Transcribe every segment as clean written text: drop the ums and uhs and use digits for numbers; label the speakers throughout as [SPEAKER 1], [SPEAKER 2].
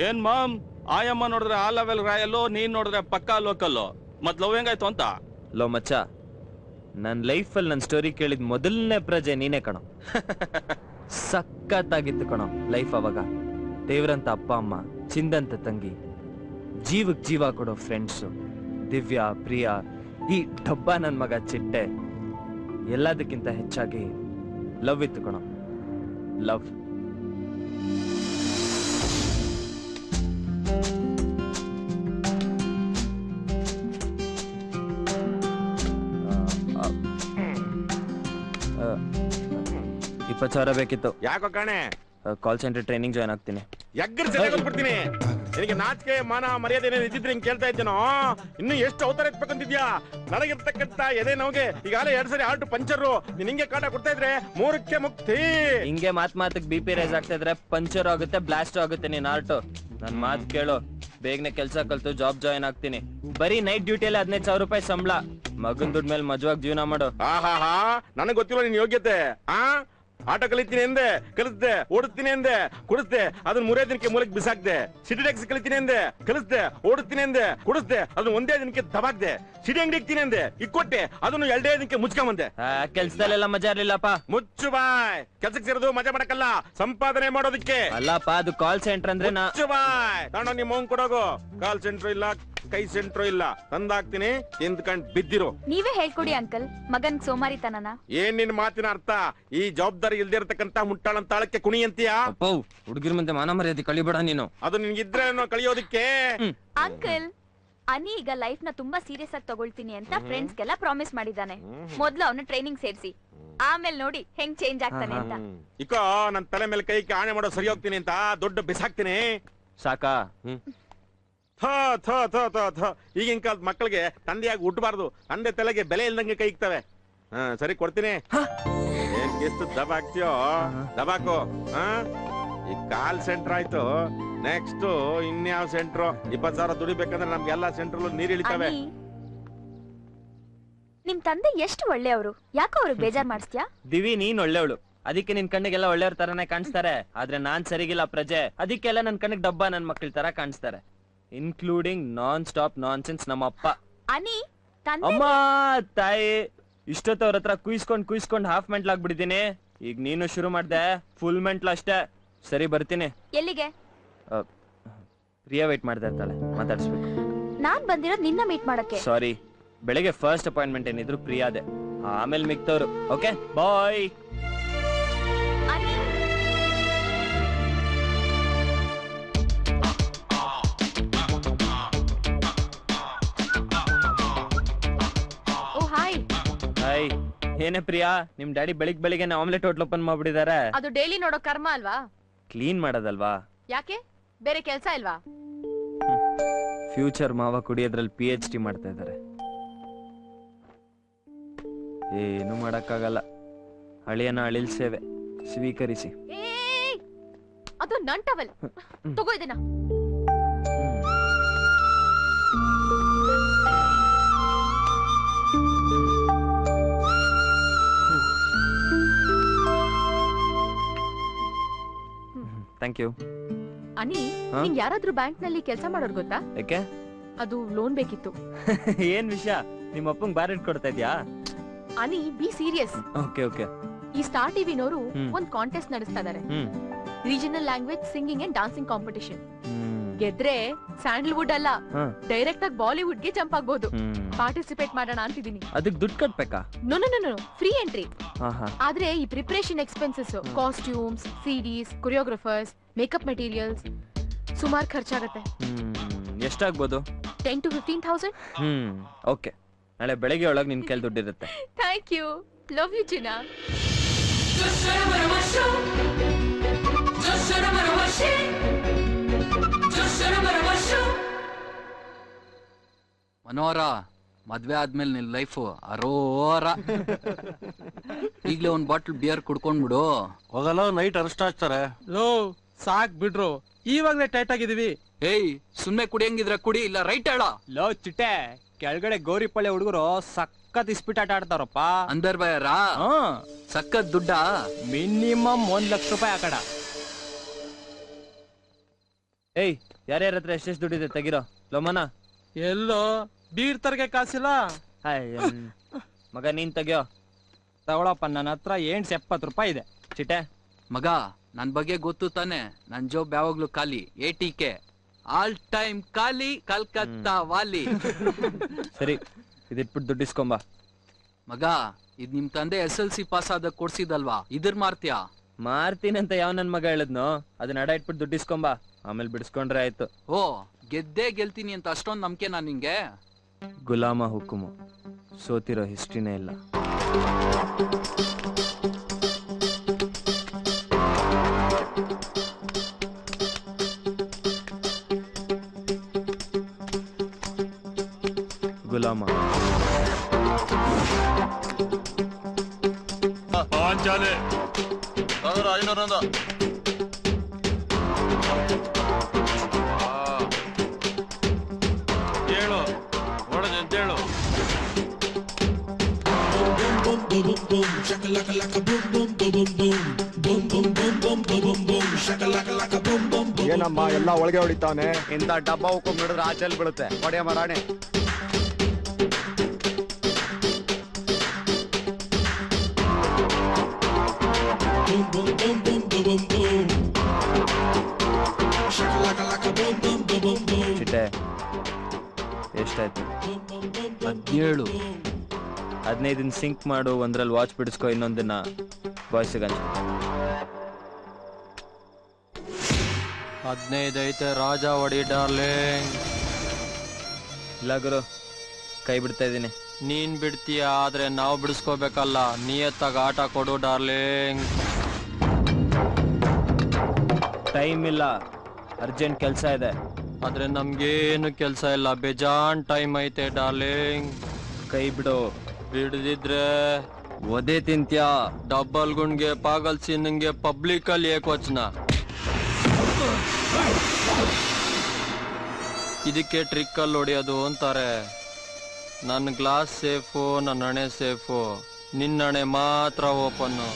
[SPEAKER 1] ಏನ್ ಮಾಮ್ ಆಯಮ್ಮ ನೋಡಿದ್ರೆ ಆ ಲೆವೆಲ್ ರಾಯಲ್ಲು, ನೀನ್ ನೋಡಿದ್ರೆ ಪಕ್ಕಾ ಲೋಕಲ್ಲು. ಮತ್ ಲವ್ ಹೆಂಗಾಯ್ತು ಅಂತ?
[SPEAKER 2] ಲೋ ಮಚ್ಚ, ನನ್ ಲೈಫಲ್ಲಿ ನನ್ನ ಸ್ಟೋರಿ ಕೇಳಿದ್ ಮೊದಲನೇ ಪ್ರಜೆ ನೀನೇ ಕಣೋ. ಸಖತ್ತಾಗಿತ್ತು ಕಣೋ ಲೈಫ್ ಅವಾಗ. ದೇವ್ರಂತ ಅಪ್ಪ ಅಮ್ಮ, ಚಿಂದಂತ ತಂಗಿ, ಜೀವಕ್ ಜೀವ ಕೊಡೋ ಫ್ರೆಂಡ್ಸು, ದಿವ್ಯಾ, ಪ್ರಿಯಾ, ಈ ಡಬ್ಬ ನನ್ ಮಗ ಚಿಟ್ಟೆ, ಎಲ್ಲದಕ್ಕಿಂತ ಹೆಚ್ಚಾಗಿ ಲವ್ ಇತ್ತು ಕಣೋ. ಲವ್. $20,000 ಬೇಕಿತ್ತು.
[SPEAKER 3] ಯಾಕೋ ಕಾಣೆ?
[SPEAKER 2] ಕಾಲ್ ಸೆಂಟರ್ ಟ್ರೈನಿಂಗ್ ಜಾಯ್ನ್ ಆಗ್ತೀನಿ.
[SPEAKER 3] ಬಿಡ್ತೀನಿ. ನಿನಗೆ ನಾಚಿಕೆ ಮಾನ ಮರ್ಯಾದೆ ಏನೇನು ಇದ್ದಿದ್ರೆ ಹಿಂಗ್ ಕೇಳ್ತಾ ಇದ್ದೇನೋ? ಇನ್ನು ಎಷ್ಟು ಅವತಾರ ಎತ್ಬೇಕಂತಿದ್ಯಾ? ನನಗಿರ್ತಕ್ಕಂತ ಎದೆ ನೋಗೆ ಈಗಾಗಲೇ 2 ಸರಿ ಆಲ್ಟು ಪಂಚರು. ನೀನ್ ಹಿಂಗೆ ಕಾಟ ಕೊಡ್ತಾ ಇದ್ರೆ 3ಕ್ಕೆ ಮುಕ್ತಿ.
[SPEAKER 2] ಹಿಂಗೆ ಮಾತಿಗೆ BP ರೈಸ್ ಆಗ್ತಾ ಇದ್ರೆ ಪಂಚರ್ ಆಗುತ್ತೆ, ಬ್ಲಾಸ್ಟ್ ಆಗುತ್ತೆ ನೀನ್ ಆಲ್ಟು. ನನ್ ಮಾತು ಕೇಳು, ಬೇಗನೆ ಕೆಲ್ಸ ಕಲ್ತು ಜಾಬ್ ಜಾಯ್ನ್ ಆಗ್ತೀನಿ. ಬರೀ ನೈಟ್ ಡ್ಯೂಟಿಯಲ್ಲಿ $15,000 ಸಂಬಳ. ಮಗನ್ ದುಡ್ಡ ಮೇಲೆ ಮಜವಾಗಿ ಜೀವನ ಮಾಡು.
[SPEAKER 3] ಆಹಾ, ನನಗ್ ಗೊತ್ತಿಲ್ಲ ನಿನ್ ಯೋಗ್ಯತೆ. ಆಟೋ ಕಲಿತೀನಿ ಎಂದೆ, ಕಲಿಸ್ದೆ. ಓಡಿಸ್ತೀನಿ ಎಂದೆ, ಕುಡಿಸ್ದೆ. ಅದನ್ನ 3 ದಿನಕ್ಕೆ ಮೂಲಕ್ಕೆ ಬಿಸಾಕ್ದೆ. ಸಿಟಿ ಟ್ಯಾಕ್ಸಿ ಕಲಿತೀನಿ ಎಂದೆ, ಕಲಿಸ್ದೆ. ಓಡಿಸ್ತೀನಿ ಎಂದೆ, ಕುಡಿಸ್ದೆ. ಅದನ್ನ 1 ದಿನಕ್ಕೆ ದಬಾಕ್ದೆ. ಸಿಟಿ ಅಂಗಡಿ ಇಕ್ತೀನಿ ಎಂದೆ, ಇಕ್ಕೊಟ್ಟೆ. ಅದನ್ನು 2 ದಿನಕ್ಕೆ ಮುಚ್ಕೊಂಬಂದೆ.
[SPEAKER 2] ಕೆಲ್ಸದಲ್ಲೆಲ್ಲ ಮಜಾ ಇರ್ಲಿಲ್ಲಪ್ಪ.
[SPEAKER 3] ಮುಚ್ಚು ಬಾಯ್. ಕೆಲ್ಸಕ್ಕೆ ಸೇರೋದು ಮಜಾ ಮಾಡಕ್ಕಲ್ಲ, ಸಂಪಾದನೆ ಮಾಡೋದಕ್ಕೆ.
[SPEAKER 2] ಅಲ್ಲಪ್ಪ, ಅದು ಕಾಲ್ ಸೆಂಟರ್ ಅಂದ್ರೆ
[SPEAKER 3] ಮುಚ್ಚು ಬಾಯ್. ತಾಂಡೋ ನಿಮ್ಮ ಮೌನ್ ಕೊಡೋಗು. ಕಾಲ್ ಸೆಂಟ್ರ್ ಇಲ್ಲ, ಕೈ ಸೆಂಟ್ರು ಇಲ್ಲ. ತಂದಾಕ್ತೀನಿ, ತಿಂದ್ಕಂಡ್ ಬಿದ್ದಿರು.
[SPEAKER 4] ನೀವೇ ಹೇಳ್ಕೊಡಿ ಅಂಕಲ್, ಮಗನ್ ಸೋಮಾರಿತನನ.
[SPEAKER 3] ಏನ್ ನಿನ್ ಮಾತಿನ ಅರ್ಥ? ಈ ಜವಾಬ್ದಾರಿ ಇಲ್ದೇ ಇರತಕ್ಕಂತ ಮುಟ್ಟಾಳಂತಾಳಕ್ಕೆ ಕುಣಿ ಅಂತೀಯಾ?
[SPEAKER 2] ಹುಡುಗಿರ ಮುಂದೆ ಮಾನ ಮರ್ಯಾದೆ ಕಳಿಬೇಡ ನೀನು.
[SPEAKER 3] ಅದು ನಿನ್ಗಿದ್ರೆ ಕಳಿಯೋದಿಕ್ಕೆ.
[SPEAKER 4] ಅಂಕಲ್, ಅನಿ ಈಗ ಲೈಫ್ ನ ತುಂಬಾ ಸೀರಿಯಸ್ ಆಗಿ ತಗೊಳ್ತೀನಿ ಅಂತ ಫ್ರೆಂಡ್ಸ್ ಗೆಲ್ಲ ಪ್ರಾಮಿಸ್ ಮಾಡಿದಾನೆ. ಮೊದ್ಲು ಅವನ ಟ್ರೈನಿಂಗ್ ಸೇರಿಸಿ, ಆಮೇಲೆ ನೋಡಿ ಹೆಂಗ್ ಚೇಂಜ್ ಆಗ್ತಾನೆ ಅಂತ.
[SPEAKER 3] ಇಕೋ, ನನ್ ತಲೆ ಮೇಲೆ ಕೈ ಆಣೆ ಮಾಡೋ ಸರಿ ಹೋಗ್ತೀನಿ ಅಂತ ದೊಡ್ಡ ಬಿಸಾಕ್ತೀನಿ.
[SPEAKER 2] ಸಾಕಾ?
[SPEAKER 3] ಈಗಿನ ಕಾಲದ ಮಕ್ಕಳಿಗೆ ತಂದೆಯಾಗಿ ಹುಟ್ಟಬಾರ್ದು. ತಂದೆ ತಲೆಗೆ ಬೆಲೆ ಇಲ್ದಂಗೆ ಕೈ ಇಕ್ತವೆ. ಸರಿ, ಕೊಡ್ತೀನಿ. ಏನ್ ಎಷ್ಟು ದಬಾಕ್ತಿಯೋ ದಬಾಕು. ಈ ಕಾಲ್ ಸೆಂಟರ್ ಆಯ್ತು, ನೆಕ್ಸ್ಟ್ ಇನ್ಯಾವ ಸೆಂಟ್ರು? 20,000 ದುಡಿಬೇಕಂದ್ರೆ ನಮ್ಗೆಲ್ಲಾ ಸೆಂಟ್ರಲ್ಲೂ ನೀರ್ ಇಳಿತಾವೆ.
[SPEAKER 4] ನಿಮ್ ತಂದೆ ಎಷ್ಟು ಒಳ್ಳೆಯವರು, ಯಾಕೋ ಅವ್ರಿಗೆ ಬೇಜಾರ್ ಮಾಡಿಸ್ತೀಯಾ?
[SPEAKER 2] ದಿವಿ, ನೀನ್ ಒಳ್ಳೆವಳು, ಅದಕ್ಕೆ ನಿನ್ ಕಣ್ಣಿಗೆಲ್ಲ ಒಳ್ಳೆಯವ್ರ ತರನೇ ಕಾಣಿಸ್ತಾರೆ. ಆದ್ರೆ ನಾನ್ ಸರಿಗಿಲ್ಲ ಪ್ರಜೆ, ಅದಕ್ಕೆಲ್ಲ ನನ್ ಕಣ್ಣಿಗೆ ಡಬ್ಬ ನನ್ ಮಕ್ಳ ತರ ಕಾಣಿಸ್ತಾರೆ. ಇನ್ಕ್ಲೂಡಿಂಗ್ ನಾನ್ ಸ್ಟಾಪ್ ನಾನ್ ಸೆನ್ಸ್ ನಮ್ಮಪ್ಪ.
[SPEAKER 4] ಅನಿ,
[SPEAKER 2] ಅಮ್ಮ ತಾಯಿ, ಇಷ್ಟೊತ್ತವ್ರ ಹತ್ರ ಕುಯ್ಸ್ಕೊಂಡ್ ಹಾಫ್ ಮೆಂಟ್ಲ್ ಆಗ್ಬಿಟ್ಟಿದ್ದೀನಿ. ಈಗ ನೀನು ಶುರು ಮಾಡ್ದೆ, ಫುಲ್ ಮೆಂಟ್ಲ್ ಅಷ್ಟೇ. ಸರಿ, ಬರ್ತೀನಿ.
[SPEAKER 4] ಎಲ್ಲಿಗೆ?
[SPEAKER 2] ಪ್ರಿಯಾ ವೇಟ್ ಮಾಡ್ತಾ ಇರ್ತಾಳೆ, ಮಾತಾಡಿಸ್ಬೇಕು.
[SPEAKER 4] ನಾನ್ ಬಂದಿರೋದು ನಿನ್ನ ಮೀಟ್ ಮಾಡಕ್ಕೆ.
[SPEAKER 2] ಸಾರಿ, ಬೆಳಿಗ್ಗೆ ಫಸ್ಟ್ ಅಪಾಯಿಂಟ್ಮೆಂಟ್ ಏನಿದ್ರು ಪ್ರಿಯಾದೆ, ಆಮೇಲೆ ಮಿಕ್ತವ್ರು. ಓಕೆ, ಬಾಯ್. ಹಾಯ್. ಏನೇ ಪ್ರಿಯಾ, ನಿಮ್ ಡ್ಯಾಡಿ ಬೆಳಿಗ್ಗೆ ಆಮ್ಲೆಟ್ ಹೋಟ್ಲ್ ಓಪನ್ ಮಾಡ್ಬಿಟ್ಟಿದ್ದಾರೆ.
[SPEAKER 5] ಅದು ಡೈಲಿ ನೋಡೋ ಕರ್ಮ ಅಲ್ವಾ?
[SPEAKER 2] ಕ್ಲೀನ್ ಮಾಡೋದಲ್ವಾ?
[SPEAKER 5] ಯಾಕೆ, ಬೇರೆ ಕೆಲ್ಸ ಇಲ್ವಾ?
[SPEAKER 2] ಫ್ಯೂಚರ್ ಮಾವ ಕುಡಿಯೋದ್ರಲ್ಲಿ PhD ಮಾಡ್ತಾ ಇದ್ದಾರೆ. ಏನು ಮಾಡಕ್ಕಾಗಲ್ಲ, ಅಳಿಯನ ಅಳಿಲ್ ಸೇವೆ ಸ್ವೀಕರಿಸಿ.
[SPEAKER 5] ಅದು ನನ್ ಟವಲ್, ತಗೋ ಇದನ್ನ.
[SPEAKER 2] Thank you.
[SPEAKER 5] ಅನಿ, ನಿಂಗೆ ಯಾರಾದ್ರೂ ಬ್ಯಾಂಕ್ ನಲ್ಲಿ ಕೆಲಸ ಮಾಡೋರ್ ಗೊತ್ತಾ?
[SPEAKER 2] ಯಾಕೆ?
[SPEAKER 5] ಅದು ಲೋನ್ ಬೇಕಿತ್ತು.
[SPEAKER 2] ಏನ್ ವಿಷಯ? ನಿಮ್ಮ ಅಪ್ಪಂಗ್ ಬಾರ್ ಇಟ್ಕೊಡ್ತಾ ಇದ್ಯಾ?
[SPEAKER 5] ಅನಿ, ಬಿ ಸೀರಿಯಸ್.
[SPEAKER 2] Okay okay.
[SPEAKER 5] ಈ ಸ್ಟಾರ್ ಟಿವಿನವರು ಒಂದ್ ಕಾಂಟೆಸ್ಟ್ ನಡೆಸ್ತಾ ಇದಾರೆ. Regional language singing and dancing competition. ಗೆದ್ರೆ ಸ್ಯಾಂಡಲ್ವುಡ್ ಅಲ್ಲ, ಡೈರೆಕ್ಟ್ ಆಗಿ ಬಾಲಿವುಡ್ ಗೆ ಜಂಪ್ ಆಗ್ಬಹುದು. ಪಾರ್ಟಿಸಿಪೇಟ್ ಮಾಡೋಣ ಅಂತಿದೀನಿ.
[SPEAKER 2] ಅದಕ್ಕೆ ದುಡ್ಡು ಕಟ್ಬೇಕಾ?
[SPEAKER 5] No no no, free entry. ಆದ್ರೆ ಈ preparation expenses, costumes, CDs, choreographers, makeup materials ಸುಮಾರು ಖರ್ಚಾಗತ್ತೆ.
[SPEAKER 2] ಎಷ್ಟಾಗ್ಬೋದು?
[SPEAKER 5] 10 to 15,000.
[SPEAKER 2] ಓಕೆ, ನಾಳೆ ಬೆಳಗ್ಗೆ ಒಳಗೆ ನಿನ್ ಕೈಲಿ ದುಡ್ಡಿರುತ್ತೆ.
[SPEAKER 5] ಥ್ಯಾಂಕ್ ಯು, ಲವ್ ಯು ಚಿನ್ನ.
[SPEAKER 6] ಮನೋಹರ, ಮದ್ವೆ ಆದ್ಮೇಲೆ ನಿನ್ ಲೈಫು ಅರೋರ. ಈಗ್ಲೇ ಒಂದ್ ಬಾಟಲ್ ಬಿಯರ್ ಕುಡ್ಕೊಂಡ್ಬಿಡು.
[SPEAKER 7] ಹೋಗಲ್ಲ, ನೈಟ್ ಅರೆಸ್ಟ್ ಆಗ್ತಾರೆ.
[SPEAKER 8] ಲೋ ಸಾಕ್ ಬಿಡ್ರು, ಇವಾಗ್ಲೇ ಟೈಟ್ ಆಗಿದೀವಿ.
[SPEAKER 6] ಏಯ್, ಸುಮ್ನೆ ಕುಡಿಯಂಗಿದ್ರೆ ಕುಡಿ, ಇಲ್ಲ ರೈಟ್ ಹೇಳ.
[SPEAKER 8] ಲೋ ಚಿಟ್ಟೆ, ಕೆಳಗಡೆ ಗೌರಿಪಳ್ಳಿ ಹುಡುಗರು ಸಖತ್ ಇಸ್ಪಿಟ್ ಆಟ ಆಡ್ತಾರಪ್ಪ.
[SPEAKER 6] ಅಂದರ್ ಬಯರ ಸಖತ್ ದುಡ್ಡ,
[SPEAKER 8] ಮಿನಿಮಮ್ 1 ಲಕ್ಷ ರೂಪಾಯಿ ಆ ಕಡ.
[SPEAKER 2] ಏಯ್ ಯಾರ್ಯಾರ ಹತ್ರ ಎಷ್ಟೆಷ್ಟು ದುಡ್ಡಿದೆ ತೆಗಿರೋ ಲೋಮನ.
[SPEAKER 8] ಎಲ್ಲೋ ಬೀರ್ ತರ್ಗೆ ಕಾಸಿಲ್ಲ.
[SPEAKER 2] ಹಾಯ್ ಮಗ ನೀನ್ ತೆಗಿಯೋ.
[SPEAKER 8] ತಗೊಳಪ್ಪ, ನನ್ನ ಹತ್ರ 70 ರೂಪಾಯಿ ಇದೆ.
[SPEAKER 2] ಚಿಟ್ಟೆ
[SPEAKER 6] ಮಗ ನನ್ ಬಗ್ಗೆ ಗೊತ್ತು ತಾನೆ, ನನ್ ಜಾಬ್ ಯಾವಾಗ್ಲೂ ಖಾಲಿ. ATK ಆಲ್ ಟೈಮ್ ಖಾಲಿ, ಕಲ್ಕತ್ತಾ ವಾಲಿ.
[SPEAKER 2] ಸರಿ ಇದಿಟ್ಬಿಟ್ಟು ದುಡ್ಡಿಸ್ಕೊಂಬ.
[SPEAKER 6] ಮಗ ಇದ್ ನಿಮ್ ತಂದೆ SLC ಪಾಸ್ ಆದ ಕೊಡ್ಸಿದಲ್ವಾ, ಇದ್ರ ಮಾರ್ತ್ಯಾ?
[SPEAKER 2] ಮಾರ್ತೀನಂತ ಯಾವ ನನ್ ಮಗ ಹೇಳದ್ನೋ, ಅದನ್ನ ಅಡ ಇಟ್ಬಿಟ್ಟು ದುಡ್ಡಿಸ್ಕೊಂಬ, ಆಮೇಲೆ ಬಿಡಿಸ್ಕೊಂಡ್ರೆ ಆಯ್ತು.
[SPEAKER 6] ಓ ಗೆದ್ದೇ ಗೆಲ್ತೀನಿ ಅಂತ ಅಷ್ಟೊಂದ್ ನಂಬಿಕೆ ನಾನ್ ನಿಂಗೆ?
[SPEAKER 2] ಗುಲಾಮ ಹುಕುಮು, ಸೋತಿರೋ ಹಿಸ್ಟ್ರಿನೇ ಇಲ್ಲ. ಗುಲಾಮ
[SPEAKER 1] ಪಾಂಚಾಲೆ 1500 ಹೇಳು ಹೊಡೆದ ಅಂತೇಳು.
[SPEAKER 9] ಏನಮ್ಮ ಎಲ್ಲ ಒಳಗೆ ಹೊಡಿತಾನೆ? ಇಂತ ಡಬ್ಬ ಹೋಗ್ಕೊಂಡ್ಬಿಡಿದ್ರೆ ಆಚೆಲ್ ಬೀಳುತ್ತೆ. ಹೊಡೆಯ ಮರಾಣೆ.
[SPEAKER 2] ಚಿಟ್ಟೆ ಎಷ್ಟಾಯ್ತು?
[SPEAKER 6] 17.
[SPEAKER 2] 15 ಸಿಂಕ್ ಮಾಡು, ಒಂದ್ರಲ್ಲಿ ವಾಚ್ ಬಿಡಿಸ್ಕೊ, ಇನ್ನೊಂದನ್ನ ಬಾಯ್ಸಿಗೆ ಹಂಚು.
[SPEAKER 8] 15 ಐತೆ ರಾಜ ಹೊಡಿ ಡಾರ್ಲಿಂಗ್.
[SPEAKER 2] ಇಲ್ಲ ಗುರು, ಕೈ ಬಿಡ್ತಾ ಇದ್ದೀನಿ.
[SPEAKER 8] ನೀನ್ ಬಿಡ್ತೀಯ, ಆದ್ರೆ ನಾವು ಬಿಡಿಸ್ಕೋಬೇಕಲ್ಲ. ನಿಯತ್ತಾಗ ಆಟ ಕೊಡು ಡಾರ್ಲಿಂಗ್.
[SPEAKER 2] ಟೈಮ್ ಇಲ್ಲ, ಅರ್ಜೆಂಟ್ ಕೆಲಸ ಇದೆ.
[SPEAKER 8] ಆದ್ರೆ ನಮ್ಗೇನು ಕೆಲ್ಸ ಇಲ್ಲ, ಬೇಜಾನ್ ಟೈಮ್ ಐತೆ ಡಾರ್ಲಿಂಗ್.
[SPEAKER 2] ಕೈ ಬಿಡು.
[SPEAKER 8] ಬಿಡದಿದ್ರೆ
[SPEAKER 2] ಒದೆ ತಿಂತ್ಯಾ.
[SPEAKER 8] ಡಬ್ಬಲ್ ಗುಂಡ್ಗೆ ಪಾಗಲ್ ಸಿನ್ಗೆ ಪಬ್ಲಿಕ್ ಅಲ್ಲಿ ಏಕವಚನ. ಇದಕ್ಕೆ ಟ್ರಿಕ್ ಅಲ್ಲಿ ಹೊಡಿಯೋದು ಅಂತಾರೆ. ನನ್ನ ಗ್ಲಾಸ್ ಸೇಫು, ನನ್ನ ಹಣೆ ಸೇಫು, ನಿನ್ನ ಹಣೆ ಮಾತ್ರ ಓಪನ್ನು.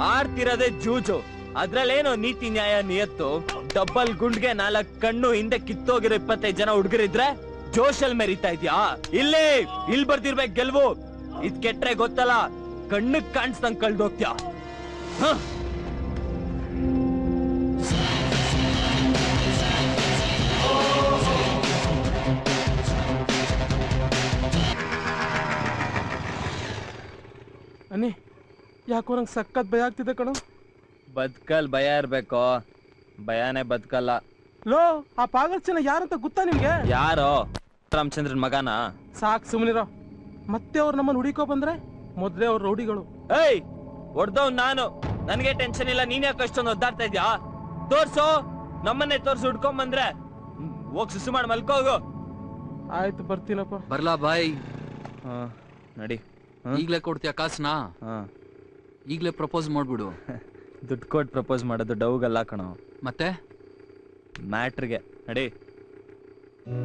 [SPEAKER 2] ಆಡ್ತಿರೋದೇ ಜೂಜು, ಅದ್ರಲ್ಲೇನೋ ನೀತಿ ನ್ಯಾಯ ನಿಯತ್ತು. ಡಬ್ಬಲ್ ಗುಂಡ್ಗೆ 4 ಕಣ್ಣು, ಹಿಂದೆ ಕಿತ್ತೋಗಿರೋ 25 ಜನ ಹುಡುಗರಿದ್ರೆ ಜೋಶಲ್ ಮೆರಿತಾ ಇದ್ಯಾ? ಇಲ್ಲಿ ಬರ್ದಿರ್ಬೇಕು ಗೆಲ್ವು. ಇದ್ ಕೆಟ್ರೆ ಗೊತ್ತಲ್ಲ ಕಣ್ಣಕ್ ಕಾಣಿಸ್ದಂಗ್ ಕಳ್ದೋಗ್ತ್ಯಾ.
[SPEAKER 10] ಅನ್ನಿ ಯಾಕೋ ನಂಗೆ ಸಖತ್ ಭಯ ಆಗ್ತಿದೆ ಕಣೋ.
[SPEAKER 2] ಬದುಕಲ್ ಭಯ ಇರ್ಬೇಕು, ಭಯನೇ ಬದುಕಲ್ಲ.
[SPEAKER 10] ಲೋ ಆ ಪಾಗಲ್ ಚೆನ್ನ ಯಾರಂತ ಗೊತ್ತಾ ನಿಮ್ಗೆ?
[SPEAKER 2] ಯಾರೋ ರಾಮಚಂದ್ರನ್ ಮಗನ?
[SPEAKER 10] ಸಾಕ್ ಸುಮ್ನಿರೋ. ಮತ್ತೆ ಅವ್ರು ನಮ್ಮನ್ನ ಹುಡಿಕೋ ಬಂದ್ರೆ ಮೊದ್ಲೇ ಅವ್ರ ರೌಡಿಗಳು.
[SPEAKER 2] ಏಯ್ ಹೊಡ್ದವ್ ನಾನು, ನನ್ಗೆ ಟೆನ್ಷನ್ ಇಲ್ಲ. ನೀನ್ ಯಾಕೆ ಅಷ್ಟೊಂದು ಒದ್ದಾಡ್ತಾ ಇದ್ಯಾ? ತೋರ್ಸು, ನಮ್ಮನ್ನೇ ತೋರ್ಸು. ಹುಡ್ಕೊಂಡ್ ಬಂದ್ರೆ ಹೋಗ್ ಸುಸು ಮಾಡಿ ಮಲ್ಕೋಗು.
[SPEAKER 10] ಆಯ್ತು ಬರ್ತೀನಪ್ಪ.
[SPEAKER 6] ಬರ್ಲಾ ಬಾಯ್?
[SPEAKER 2] ನಡಿ.
[SPEAKER 6] ಈಗ್ಲೇ ಕೊಡ್ತೀಯ ಕಾಸ್ನ? ಈಗ್ಲೇ ಪ್ರಪೋಸ್ ಮಾಡ್ಬಿಡು.
[SPEAKER 2] ದುಡ್ಡು ಕೊಟ್ಟು ಪ್ರಪೋಸ್ ಮಾಡೋದು ಡೌಗಲ್ಲ ಕಣೋ,
[SPEAKER 6] ಮತ್ತೆ
[SPEAKER 2] ಮ್ಯಾಟ್ರಿಗೆ. ನಡಿ.